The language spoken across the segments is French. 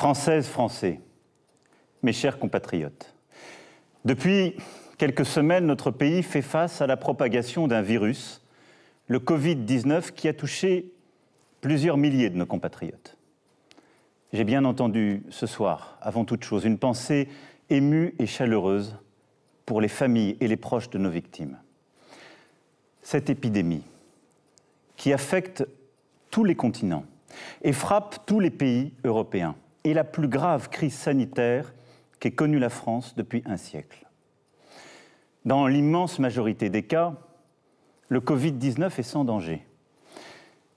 Françaises, Français, mes chers compatriotes, depuis quelques semaines, notre pays fait face à la propagation d'un virus, le Covid-19, qui a touché plusieurs milliers de nos compatriotes. J'ai bien entendu ce soir, avant toute chose, une pensée émue et chaleureuse pour les familles et les proches de nos victimes. Cette épidémie, qui affecte tous les continents et frappe tous les pays européens, est la plus grave crise sanitaire qu'ait connue la France depuis un siècle. Dans l'immense majorité des cas, le Covid-19 est sans danger.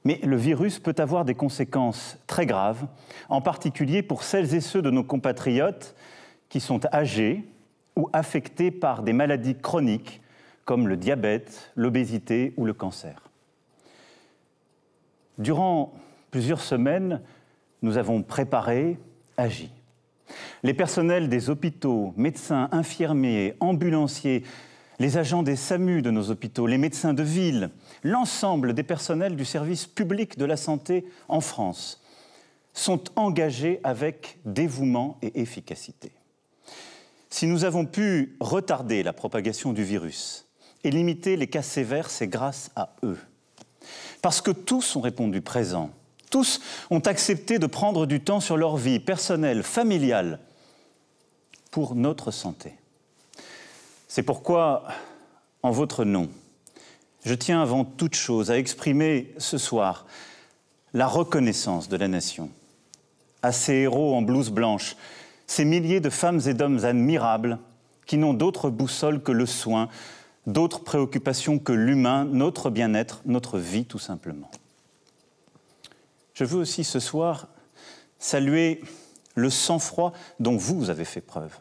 Mais le virus peut avoir des conséquences très graves, en particulier pour celles et ceux de nos compatriotes qui sont âgés ou affectés par des maladies chroniques comme le diabète, l'obésité ou le cancer. Durant plusieurs semaines, nous avons préparé, agi. Les personnels des hôpitaux, médecins, infirmiers, ambulanciers, les agents des SAMU de nos hôpitaux, les médecins de ville, l'ensemble des personnels du service public de la santé en France sont engagés avec dévouement et efficacité. Si nous avons pu retarder la propagation du virus et limiter les cas sévères, c'est grâce à eux. Parce que tous ont répondu présent. Tous ont accepté de prendre du temps sur leur vie personnelle, familiale, pour notre santé. C'est pourquoi, en votre nom, je tiens avant toute chose à exprimer ce soir la reconnaissance de la nation à ces héros en blouse blanche, ces milliers de femmes et d'hommes admirables qui n'ont d'autre boussole que le soin, d'autres préoccupations que l'humain, notre bien-être, notre vie tout simplement. Je veux aussi ce soir saluer le sang-froid dont vous avez fait preuve.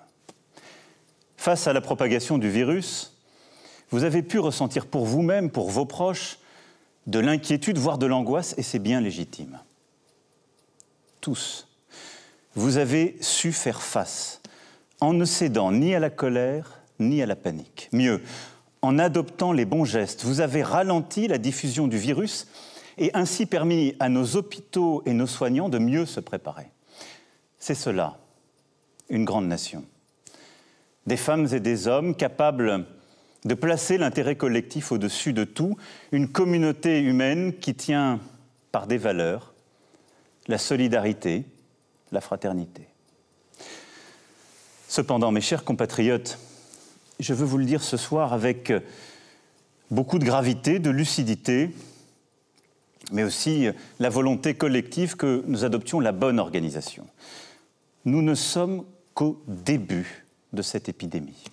Face à la propagation du virus, vous avez pu ressentir pour vous-même, pour vos proches, de l'inquiétude, voire de l'angoisse, et c'est bien légitime. Tous, vous avez su faire face, en ne cédant ni à la colère, ni à la panique. Mieux, en adoptant les bons gestes, vous avez ralenti la diffusion du virus et ainsi permis à nos hôpitaux et nos soignants de mieux se préparer. C'est cela, une grande nation. Des femmes et des hommes capables de placer l'intérêt collectif au-dessus de tout, une communauté humaine qui tient par des valeurs, la solidarité, la fraternité. Cependant, mes chers compatriotes, je veux vous le dire ce soir avec beaucoup de gravité, de lucidité, mais aussi la volonté collective que nous adoptions la bonne organisation. Nous ne sommes qu'au début de cette épidémie.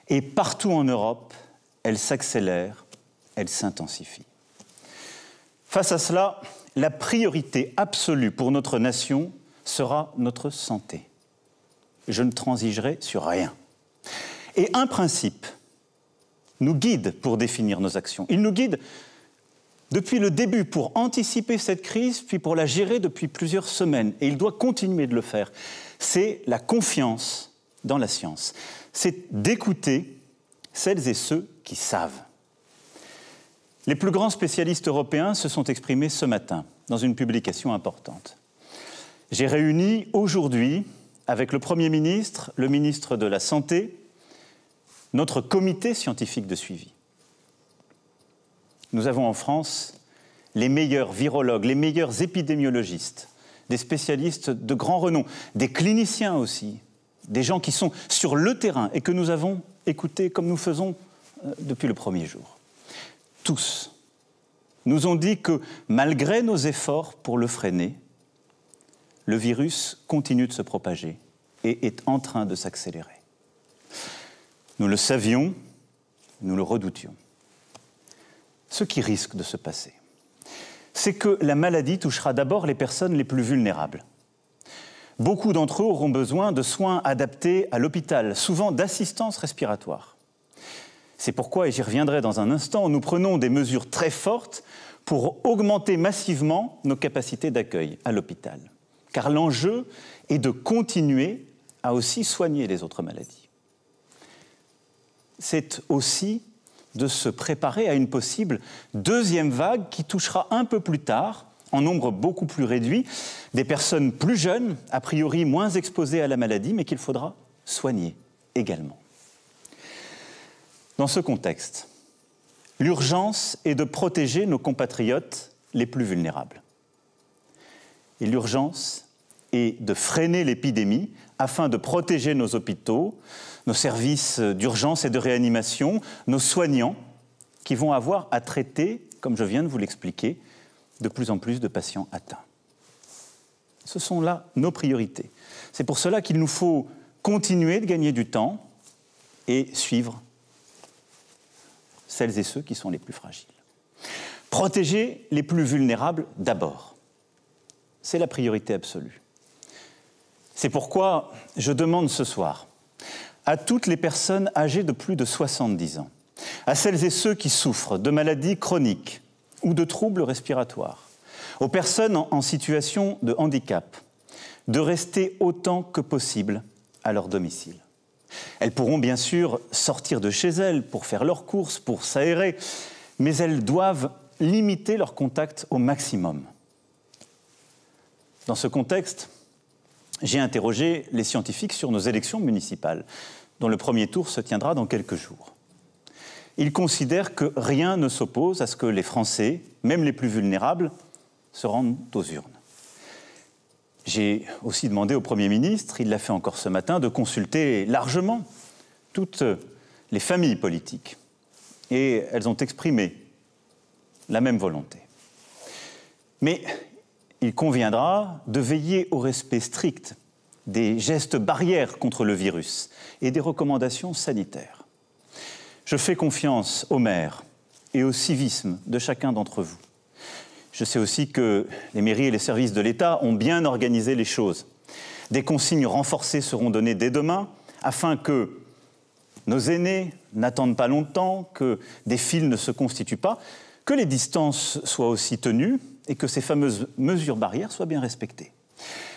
Et partout en Europe, elle s'accélère, elle s'intensifie. Face à cela, la priorité absolue pour notre nation sera notre santé. Je ne transigerai sur rien. Et un principe nous guide pour définir nos actions. Il nous guide depuis le début pour anticiper cette crise, puis pour la gérer depuis plusieurs semaines. Et il doit continuer de le faire. C'est la confiance dans la science. C'est d'écouter celles et ceux qui savent. Les plus grands spécialistes européens se sont exprimés ce matin dans une publication importante. J'ai réuni aujourd'hui, avec le Premier ministre, le ministre de la Santé, notre comité scientifique de suivi. Nous avons en France les meilleurs virologues, les meilleurs épidémiologistes, des spécialistes de grand renom, des cliniciens aussi, des gens qui sont sur le terrain et que nous avons écoutés comme nous faisons depuis le premier jour. Tous nous ont dit que malgré nos efforts pour le freiner, le virus continue de se propager et est en train de s'accélérer. Nous le savions, nous le redoutions. Ce qui risque de se passer, c'est que la maladie touchera d'abord les personnes les plus vulnérables. Beaucoup d'entre eux auront besoin de soins adaptés à l'hôpital, souvent d'assistance respiratoire. C'est pourquoi, et j'y reviendrai dans un instant, nous prenons des mesures très fortes pour augmenter massivement nos capacités d'accueil à l'hôpital. Car l'enjeu est de continuer à aussi soigner les autres maladies. C'est aussi de se préparer à une possible deuxième vague qui touchera un peu plus tard, en nombre beaucoup plus réduit, des personnes plus jeunes, a priori moins exposées à la maladie, mais qu'il faudra soigner également. Dans ce contexte, l'urgence est de protéger nos compatriotes les plus vulnérables. Et l'urgence est de freiner l'épidémie afin de protéger nos hôpitaux, nos services d'urgence et de réanimation, nos soignants qui vont avoir à traiter, comme je viens de vous l'expliquer, de plus en plus de patients atteints. Ce sont là nos priorités. C'est pour cela qu'il nous faut continuer de gagner du temps et suivre celles et ceux qui sont les plus fragiles. Protéger les plus vulnérables d'abord. C'est la priorité absolue. C'est pourquoi je demande ce soir à toutes les personnes âgées de plus de 70 ans, à celles et ceux qui souffrent de maladies chroniques ou de troubles respiratoires, aux personnes en situation de handicap, de rester autant que possible à leur domicile. Elles pourront bien sûr sortir de chez elles pour faire leurs courses, pour s'aérer, mais elles doivent limiter leur contact au maximum. Dans ce contexte, j'ai interrogé les scientifiques sur nos élections municipales, dont le premier tour se tiendra dans quelques jours. Ils considèrent que rien ne s'oppose à ce que les Français, même les plus vulnérables, se rendent aux urnes. J'ai aussi demandé au Premier ministre, il l'a fait encore ce matin, de consulter largement toutes les familles politiques. Et elles ont exprimé la même volonté. Mais il conviendra de veiller au respect strict des gestes barrières contre le virus et des recommandations sanitaires. Je fais confiance aux maires et au civisme de chacun d'entre vous. Je sais aussi que les mairies et les services de l'État ont bien organisé les choses. Des consignes renforcées seront données dès demain afin que nos aînés n'attendent pas longtemps, que des files ne se constituent pas, que les distances soient aussi tenues et que ces fameuses mesures barrières soient bien respectées.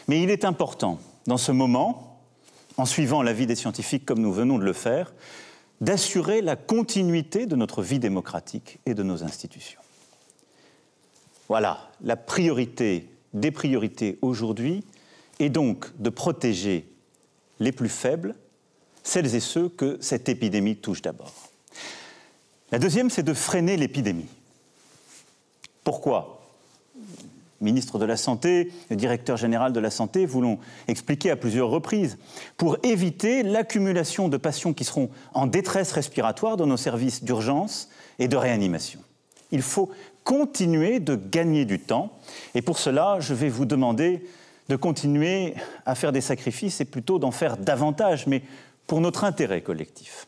Mais il est important, dans ce moment, en suivant l'avis des scientifiques comme nous venons de le faire, d'assurer la continuité de notre vie démocratique et de nos institutions. Voilà, la priorité des priorités aujourd'hui est donc de protéger les plus faibles, celles et ceux que cette épidémie touche d'abord. La deuxième, c'est de freiner l'épidémie. Pourquoi ? Le ministre de la Santé, le directeur général de la Santé vous l'ont expliqué à plusieurs reprises, pour éviter l'accumulation de patients qui seront en détresse respiratoire dans nos services d'urgence et de réanimation. Il faut continuer de gagner du temps et pour cela, je vais vous demander de continuer à faire des sacrifices et plutôt d'en faire davantage, mais pour notre intérêt collectif.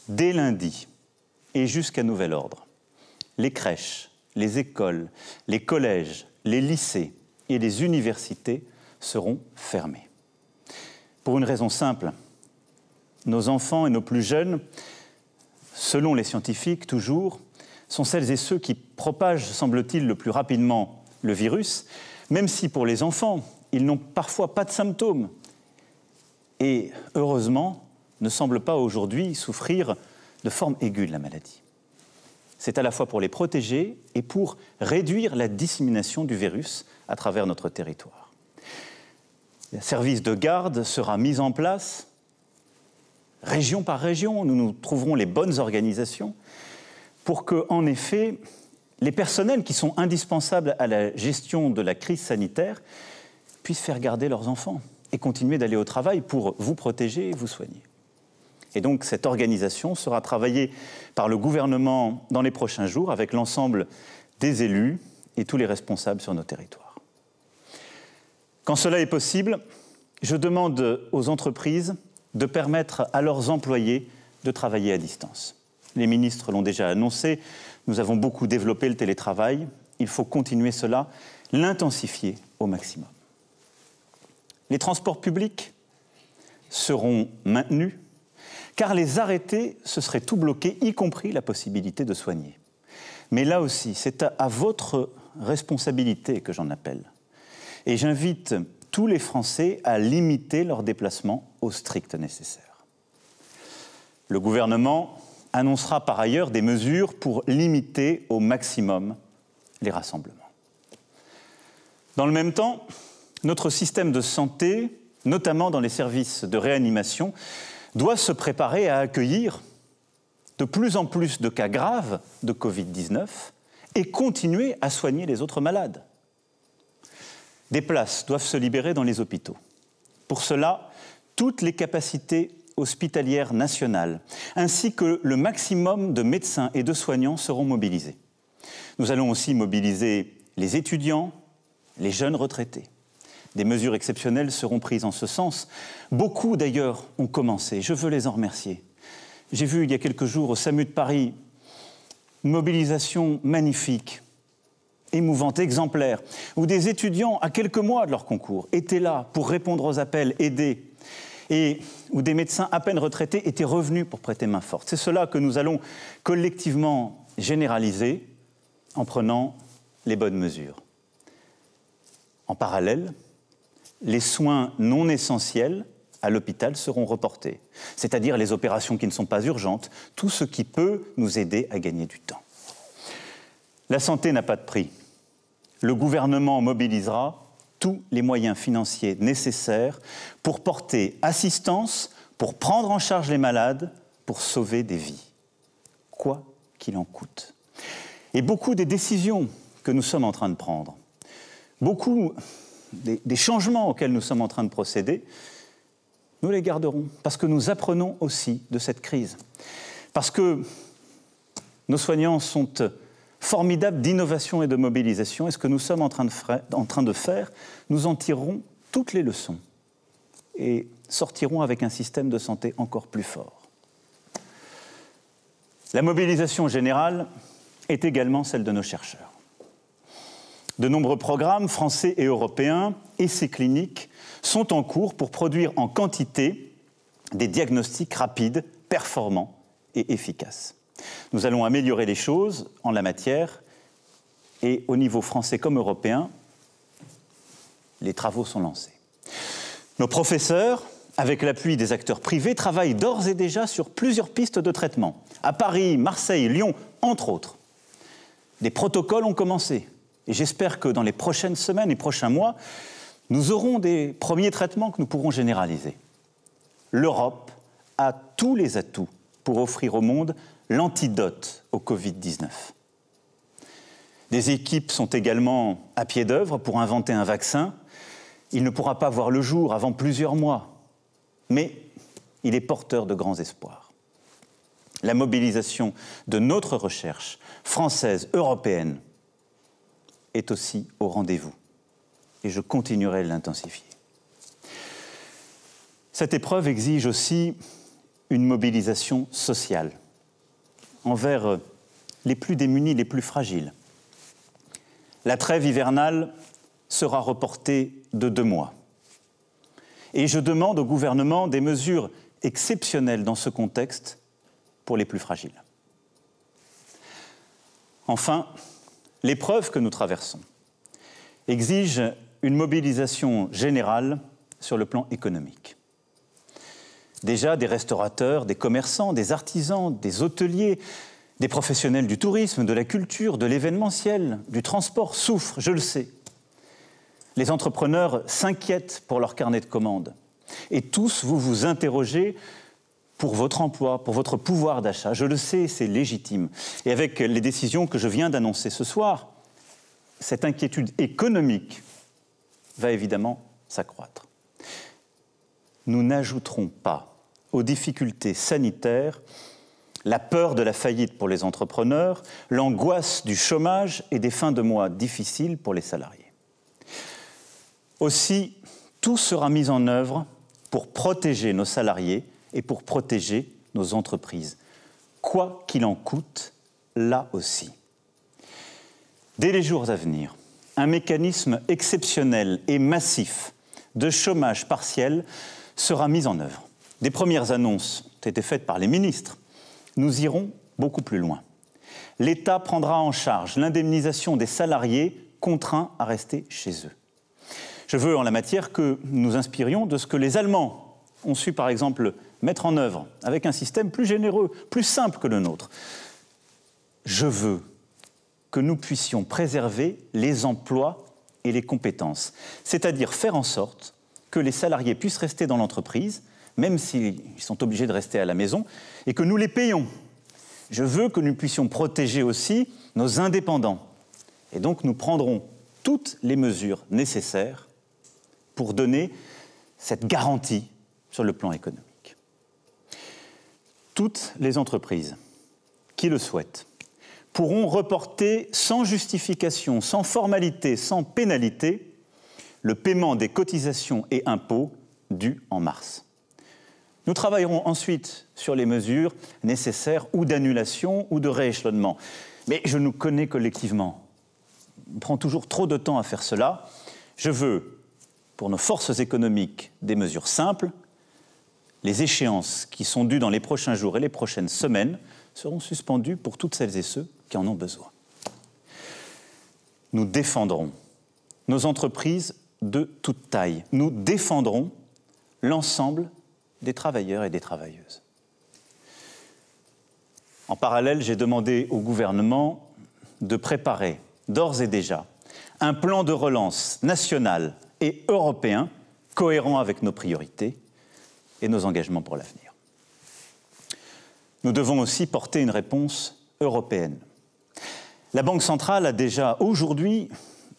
Dès lundi et jusqu'à nouvel ordre, les crèches, les écoles, les collèges, les lycées et les universités seront fermés. Pour une raison simple, nos enfants et nos plus jeunes, selon les scientifiques toujours, sont celles et ceux qui propagent, semble-t-il, le plus rapidement le virus, même si pour les enfants, ils n'ont parfois pas de symptômes et, heureusement, ne semblent pas aujourd'hui souffrir de forme aiguë de la maladie. C'est à la fois pour les protéger et pour réduire la dissémination du virus à travers notre territoire. Un service de garde sera mis en place, région par région, nous trouverons les bonnes organisations pour que, en effet, les personnels qui sont indispensables à la gestion de la crise sanitaire puissent faire garder leurs enfants et continuer d'aller au travail pour vous protéger et vous soigner. Et donc cette organisation sera travaillée par le gouvernement dans les prochains jours avec l'ensemble des élus et tous les responsables sur nos territoires. Quand cela est possible, je demande aux entreprises de permettre à leurs employés de travailler à distance. Les ministres l'ont déjà annoncé, nous avons beaucoup développé le télétravail, il faut continuer cela, l'intensifier au maximum. Les transports publics seront maintenus, car les arrêtés, ce serait tout bloqué, y compris la possibilité de soigner. Mais là aussi, c'est à votre responsabilité que j'en appelle. Et j'invite tous les Français à limiter leurs déplacements au strict nécessaire. Le gouvernement annoncera par ailleurs des mesures pour limiter au maximum les rassemblements. Dans le même temps, notre système de santé, notamment dans les services de réanimation, doit se préparer à accueillir de plus en plus de cas graves de Covid-19 et continuer à soigner les autres malades. Des places doivent se libérer dans les hôpitaux. Pour cela, toutes les capacités hospitalières nationales, ainsi que le maximum de médecins et de soignants seront mobilisés. Nous allons aussi mobiliser les étudiants, les jeunes retraités. Des mesures exceptionnelles seront prises en ce sens. Beaucoup d'ailleurs ont commencé, je veux les en remercier. J'ai vu il y a quelques jours au SAMU de Paris une mobilisation magnifique, émouvante, exemplaire, où des étudiants, à quelques mois de leur concours, étaient là pour répondre aux appels, aider, et où des médecins à peine retraités étaient revenus pour prêter main forte. C'est cela que nous allons collectivement généraliser en prenant les bonnes mesures. En parallèle, les soins non essentiels à l'hôpital seront reportés, c'est-à-dire les opérations qui ne sont pas urgentes, tout ce qui peut nous aider à gagner du temps. La santé n'a pas de prix. Le gouvernement mobilisera tous les moyens financiers nécessaires pour porter assistance, pour prendre en charge les malades, pour sauver des vies, quoi qu'il en coûte. Et beaucoup des décisions que nous sommes en train de prendre, beaucoup des changements auxquels nous sommes en train de procéder, nous les garderons, parce que nous apprenons aussi de cette crise. Parce que nos soignants sont formidables d'innovation et de mobilisation, et ce que nous sommes en train de faire, nous en tirerons toutes les leçons et sortirons avec un système de santé encore plus fort. La mobilisation générale est également celle de nos chercheurs. De nombreux programmes français et européens, essais cliniques, sont en cours pour produire en quantité des diagnostics rapides, performants et efficaces. Nous allons améliorer les choses en la matière et au niveau français comme européen, les travaux sont lancés. Nos professeurs, avec l'appui des acteurs privés, travaillent d'ores et déjà sur plusieurs pistes de traitement. À Paris, Marseille, Lyon, entre autres. Des protocoles ont commencé. Et j'espère que dans les prochaines semaines et prochains mois, nous aurons des premiers traitements que nous pourrons généraliser. L'Europe a tous les atouts pour offrir au monde l'antidote au Covid-19. Des équipes sont également à pied d'œuvre pour inventer un vaccin. Il ne pourra pas voir le jour avant plusieurs mois, mais il est porteur de grands espoirs. La mobilisation de notre recherche française, européenne, est aussi au rendez-vous. Et je continuerai de l'intensifier. Cette épreuve exige aussi une mobilisation sociale envers les plus démunis, les plus fragiles. La trêve hivernale sera reportée de 2 mois. Et je demande au gouvernement des mesures exceptionnelles dans ce contexte pour les plus fragiles. Enfin, l'épreuve que nous traversons exige une mobilisation générale sur le plan économique. Déjà, des restaurateurs, des commerçants, des artisans, des hôteliers, des professionnels du tourisme, de la culture, de l'événementiel, du transport souffrent, je le sais. Les entrepreneurs s'inquiètent pour leur carnet de commandes. Et tous, vous vous interrogez pour votre emploi, pour votre pouvoir d'achat. Je le sais, c'est légitime. Et avec les décisions que je viens d'annoncer ce soir, cette inquiétude économique va évidemment s'accroître. Nous n'ajouterons pas aux difficultés sanitaires la peur de la faillite pour les entrepreneurs, l'angoisse du chômage et des fins de mois difficiles pour les salariés. Aussi, tout sera mis en œuvre pour protéger nos salariés et pour protéger nos entreprises, quoi qu'il en coûte, là aussi. Dès les jours à venir, un mécanisme exceptionnel et massif de chômage partiel sera mis en œuvre. Des premières annonces ont été faites par les ministres. Nous irons beaucoup plus loin. L'État prendra en charge l'indemnisation des salariés contraints à rester chez eux. Je veux en la matière que nous inspirions de ce que les Allemands ont su par exemple mettre en œuvre avec un système plus généreux, plus simple que le nôtre. Je veux que nous puissions préserver les emplois et les compétences, c'est-à-dire faire en sorte que les salariés puissent rester dans l'entreprise, même s'ils sont obligés de rester à la maison, et que nous les payons. Je veux que nous puissions protéger aussi nos indépendants. Et donc nous prendrons toutes les mesures nécessaires pour donner cette garantie sur le plan économique. Toutes les entreprises qui le souhaitent pourront reporter sans justification, sans formalité, sans pénalité, le paiement des cotisations et impôts dus en mars. Nous travaillerons ensuite sur les mesures nécessaires ou d'annulation ou de rééchelonnement. Mais je nous connais collectivement. On prend toujours trop de temps à faire cela. Je veux, pour nos forces économiques, des mesures simples. Les échéances qui sont dues dans les prochains jours et les prochaines semaines seront suspendues pour toutes celles et ceux qui en ont besoin. Nous défendrons nos entreprises de toute taille. Nous défendrons l'ensemble des travailleurs et des travailleuses. En parallèle, j'ai demandé au gouvernement de préparer d'ores et déjà un plan de relance national et européen cohérent avec nos priorités et nos engagements pour l'avenir. Nous devons aussi porter une réponse européenne. La Banque centrale a déjà aujourd'hui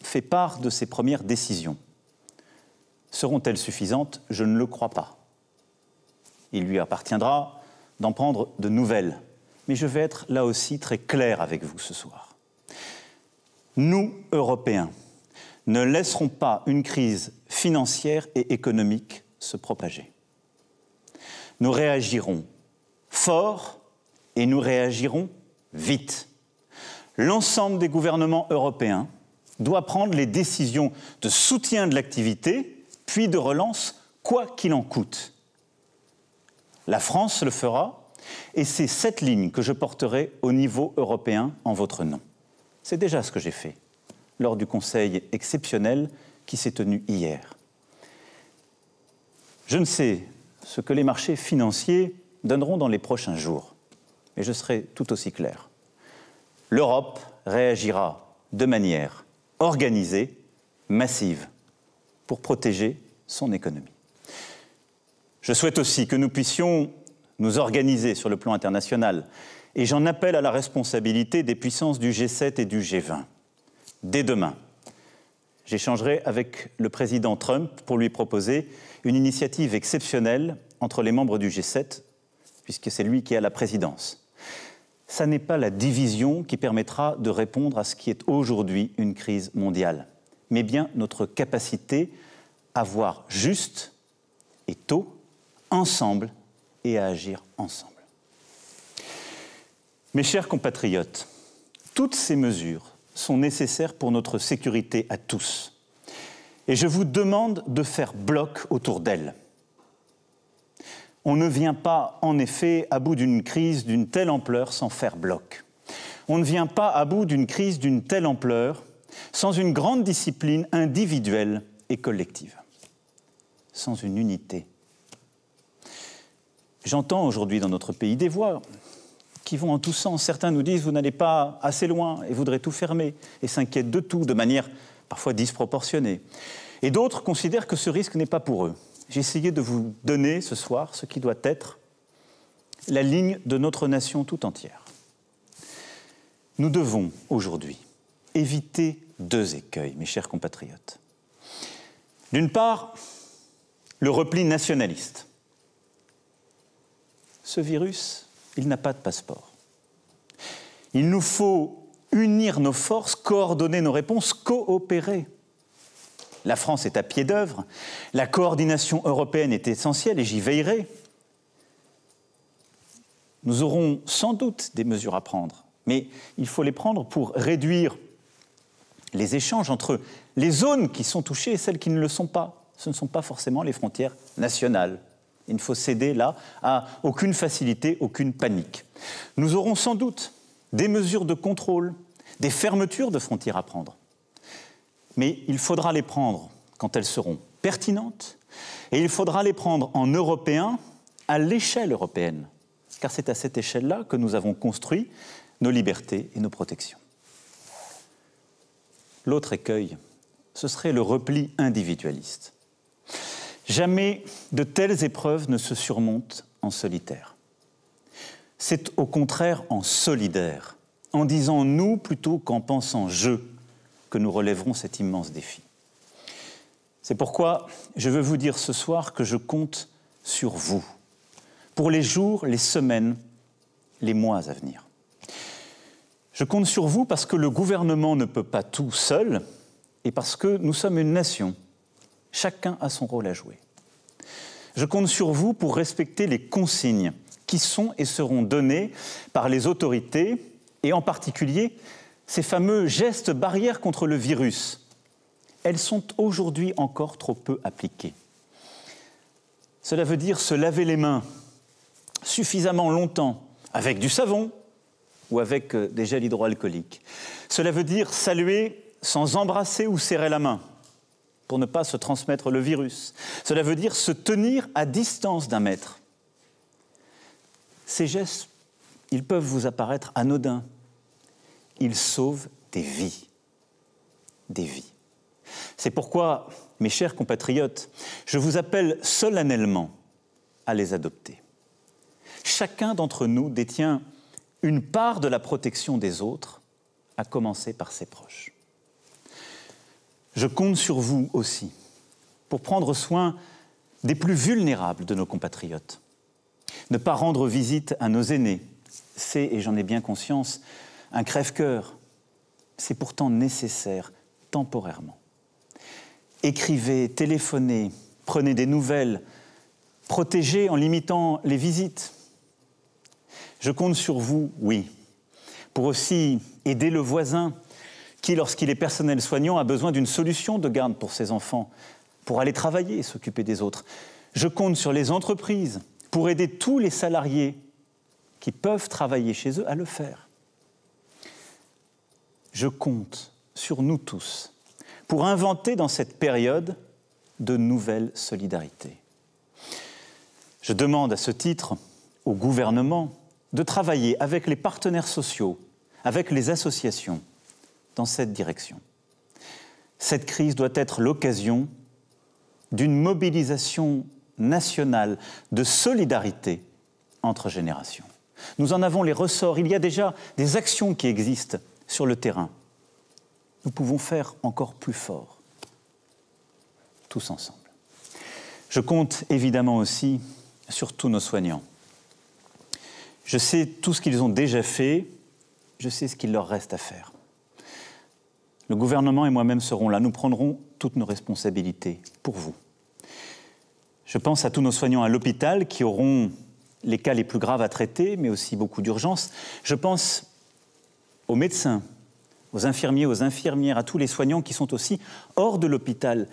fait part de ses premières décisions. Seront-elles suffisantes? Je ne le crois pas. Il lui appartiendra d'en prendre de nouvelles. Mais je vais être là aussi très clair avec vous ce soir. Nous, Européens, ne laisserons pas une crise financière et économique se propager. Nous réagirons fort et nous réagirons vite. L'ensemble des gouvernements européens doit prendre les décisions de soutien de l'activité, puis de relance, quoi qu'il en coûte. La France le fera, et c'est cette ligne que je porterai au niveau européen en votre nom. C'est déjà ce que j'ai fait lors du Conseil exceptionnel qui s'est tenu hier. Je ne sais ce que les marchés financiers donneront dans les prochains jours, mais je serai tout aussi clair. L'Europe réagira de manière organisée, massive, pour protéger son économie. Je souhaite aussi que nous puissions nous organiser sur le plan international, et j'en appelle à la responsabilité des puissances du G7 et du G20. Dès demain, j'échangerai avec le président Trump pour lui proposer une initiative exceptionnelle entre les membres du G7, puisque c'est lui qui a la présidence. Ça n'est pas la division qui permettra de répondre à ce qui est aujourd'hui une crise mondiale, mais bien notre capacité à voir juste et tôt, ensemble, et à agir ensemble. Mes chers compatriotes, toutes ces mesures sont nécessaires pour notre sécurité à tous. Et je vous demande de faire bloc autour d'elles. On ne vient pas, en effet, à bout d'une crise d'une telle ampleur sans faire bloc. On ne vient pas à bout d'une crise d'une telle ampleur sans une grande discipline individuelle et collective, sans une unité. J'entends aujourd'hui dans notre pays des voix qui vont en tous sens. Certains nous disent « vous n'allez pas assez loin et voudraient tout fermer » et s'inquiètent de tout de manière parfois disproportionnée. Et d'autres considèrent que ce risque n'est pas pour eux. J'ai essayé de vous donner ce soir ce qui doit être la ligne de notre nation tout entière. Nous devons aujourd'hui éviter deux écueils, mes chers compatriotes. D'une part, le repli nationaliste. Ce virus, il n'a pas de passeport. Il nous faut unir nos forces, coordonner nos réponses, coopérer. La France est à pied d'œuvre, la coordination européenne est essentielle et j'y veillerai. Nous aurons sans doute des mesures à prendre, mais il faut les prendre pour réduire les échanges entre les zones qui sont touchées et celles qui ne le sont pas. Ce ne sont pas forcément les frontières nationales. Il ne faut céder là à aucune facilité, aucune panique. Nous aurons sans doute des mesures de contrôle, des fermetures de frontières à prendre. Mais il faudra les prendre quand elles seront pertinentes et il faudra les prendre en Européens à l'échelle européenne. Car c'est à cette échelle-là que nous avons construit nos libertés et nos protections. L'autre écueil, ce serait le repli individualiste. Jamais de telles épreuves ne se surmontent en solitaire. C'est au contraire en solidaire, en disant « nous » plutôt qu'en pensant « je », que nous relèverons cet immense défi. C'est pourquoi je veux vous dire ce soir que je compte sur vous, pour les jours, les semaines, les mois à venir. Je compte sur vous parce que le gouvernement ne peut pas tout seul et parce que nous sommes une nation. Chacun a son rôle à jouer. Je compte sur vous pour respecter les consignes qui sont et seront données par les autorités et en particulier ces fameux gestes barrières contre le virus. Elles sont aujourd'hui encore trop peu appliquées. Cela veut dire se laver les mains suffisamment longtemps avec du savon ou avec des gels hydroalcooliques. Cela veut dire saluer sans embrasser ou serrer la main pour ne pas se transmettre le virus. Cela veut dire se tenir à distance d'1 mètre. Ces gestes, ils peuvent vous apparaître anodins. Ils sauvent des vies. Des vies. C'est pourquoi, mes chers compatriotes, je vous appelle solennellement à les adopter. Chacun d'entre nous détient une part de la protection des autres, à commencer par ses proches. Je compte sur vous aussi pour prendre soin des plus vulnérables de nos compatriotes. Ne pas rendre visite à nos aînés, c'est, et j'en ai bien conscience, un crève-cœur. C'est pourtant nécessaire temporairement. Écrivez, téléphonez, prenez des nouvelles, protégez en limitant les visites. Je compte sur vous, oui, pour aussi aider le voisin qui, lorsqu'il est personnel soignant, a besoin d'une solution de garde pour ses enfants, pour aller travailler et s'occuper des autres. Je compte sur les entreprises pour aider tous les salariés qui peuvent travailler chez eux à le faire. Je compte sur nous tous pour inventer dans cette période de nouvelles solidarités. Je demande à ce titre au gouvernement de travailler avec les partenaires sociaux, avec les associations, dans cette direction. Cette crise doit être l'occasion d'une mobilisation nationale de solidarité entre générations. Nous en avons les ressorts, il y a déjà des actions qui existent sur le terrain. Nous pouvons faire encore plus fort, tous ensemble. Je compte évidemment aussi sur tous nos soignants. Je sais tout ce qu'ils ont déjà fait, je sais ce qu'il leur reste à faire. Le gouvernement et moi-même serons là, nous prendrons toutes nos responsabilités pour vous. Je pense à tous nos soignants à l'hôpital qui auront les cas les plus graves à traiter, mais aussi beaucoup d'urgences. Je pense aux médecins, aux infirmiers, aux infirmières, à tous les soignants qui sont aussi hors de l'hôpital,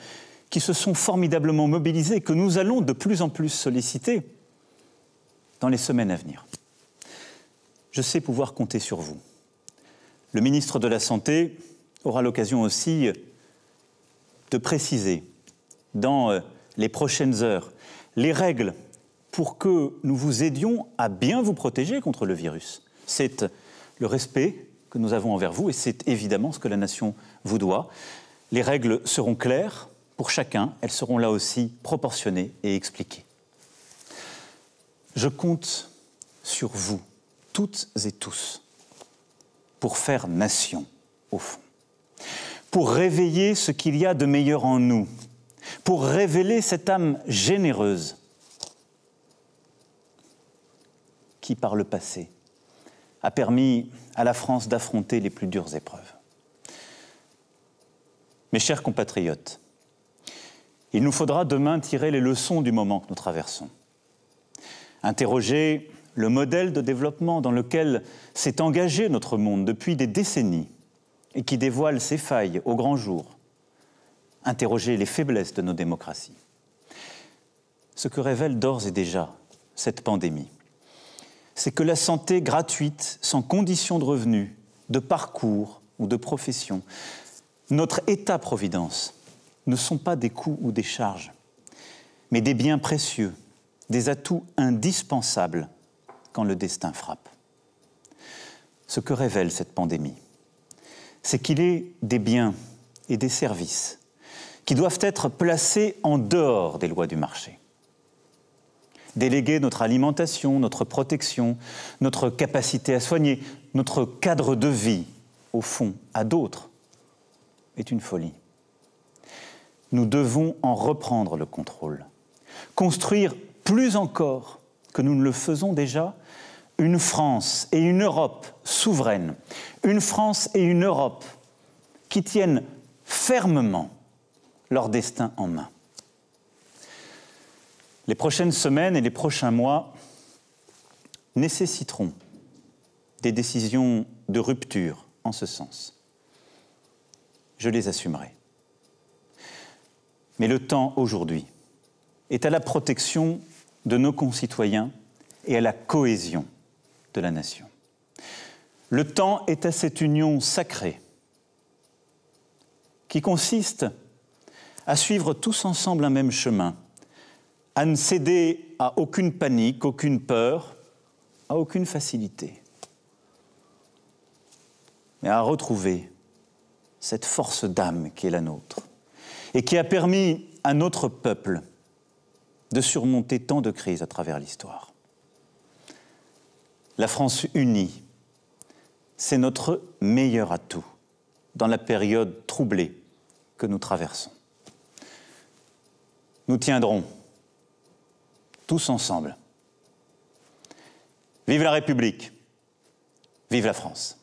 qui se sont formidablement mobilisés, que nous allons de plus en plus solliciter dans les semaines à venir. Je sais pouvoir compter sur vous. Le ministre de la Santé aura l'occasion aussi de préciser dans les prochaines heures les règles pour que nous vous aidions à bien vous protéger contre le virus. C'est le respect que nous avons envers vous et c'est évidemment ce que la nation vous doit. Les règles seront claires pour chacun, elles seront là aussi proportionnées et expliquées. Je compte sur vous, toutes et tous, pour faire nation, au fond. Pour réveiller ce qu'il y a de meilleur en nous, pour révéler cette âme généreuse qui, par le passé, a permis à la France d'affronter les plus dures épreuves. Mes chers compatriotes, il nous faudra demain tirer les leçons du moment que nous traversons. Interroger le modèle de développement dans lequel s'est engagé notre monde depuis des décennies et qui dévoile ses failles au grand jour. Interroger les faiblesses de nos démocraties. Ce que révèle d'ores et déjà cette pandémie, c'est que la santé gratuite, sans condition de revenus, de parcours ou de profession, notre État-providence, ne sont pas des coûts ou des charges, mais des biens précieux, des atouts indispensables quand le destin frappe. Ce que révèle cette pandémie, c'est qu'il est des biens et des services qui doivent être placés en dehors des lois du marché. Déléguer notre alimentation, notre protection, notre capacité à soigner, notre cadre de vie, au fond, à d'autres, est une folie. Nous devons en reprendre le contrôle. Construire plus encore que nous ne le faisons déjà, une France et une Europe souveraines, une France et une Europe qui tiennent fermement leur destin en main. Les prochaines semaines et les prochains mois nécessiteront des décisions de rupture en ce sens. Je les assumerai. Mais le temps aujourd'hui est à la protection de nos concitoyens et à la cohésion de la nation. Le temps est à cette union sacrée qui consiste à suivre tous ensemble un même chemin, à ne céder à aucune panique, aucune peur, à aucune facilité, mais à retrouver cette force d'âme qui est la nôtre et qui a permis à notre peuple de surmonter tant de crises à travers l'histoire. La France unie, c'est notre meilleur atout dans la période troublée que nous traversons. Nous tiendrons tous ensemble. Vive la République, vive la France.